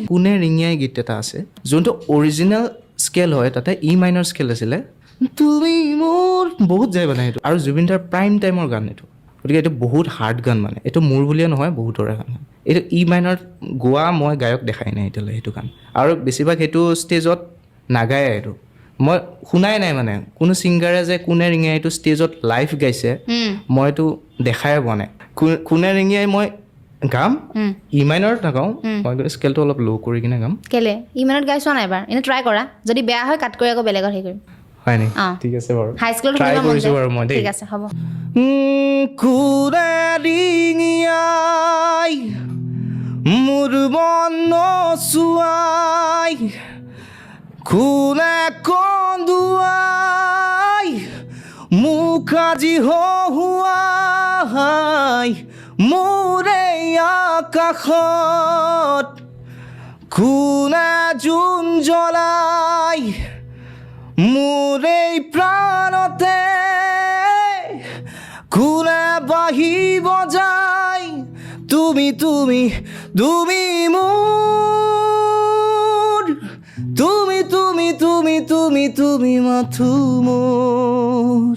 কোনে ৰিঙিয়াই গীত এটা আছে যোনটো অৰিজিনেল স্কেল হয় তাতে ই মাইনৰ স্কেল আছিলে তুমি মোৰ বহুত যায় মানে এইটো আৰু জুবিন দাৰ প্ৰাইম টাইমৰ গান এইটো গতিকে এইটো বহুত হাৰ্ড গান মানে এইটো মোৰ বুলিয়ে নহয় বহুতৰে গান এইটো ই মাইনৰ গোৱা মই গায়ক দেখাই নাই এতিয়ালৈ সেইটো গান আৰু বেছিভাগ সেইটো ষ্টেজত নাগায় এইটো মই শুনাই নাই মানে কোনো ছিংগাৰে যে কোনে ৰিঙিয়াই এইটো ষ্টেজত লাইভ গাইছে মই এইটো দেখাই পোৱা নাই কোনে ৰিঙিয়াই মই গাম ই মাইনৰ নাগাওঁ মই স্কেলটো অলপ ল' কৰি কিনে গাম কেলে ইমানত গাই চোৱা নাই এবাৰ এনে ট্ৰাই কৰা যদি বেয়া হয় কাট কৰি আকৌ বেলেগত হেৰি কৰিম হয় নি অঁ। ঠিক আছে বাৰু হাই স্কুলত ট্ৰাই শুনিব মন কৰিছোঁ যায়। বাৰু মই দেই ঠিক আছে হ'ব কোনে ৰিঙিয়াই মোৰ মন নচুৱাই কোনে কন্দুৱাই মোক আজি হহুৱাই মোৰ এই আকাশত কোনে জোন জ্বলাই মোৰ এই প্ৰাণতে কোনে বাঁহী বজাই তুমি তুমি তুমি মোৰ তুমি তুমি তুমি তুমি তুমি মাথো মোৰ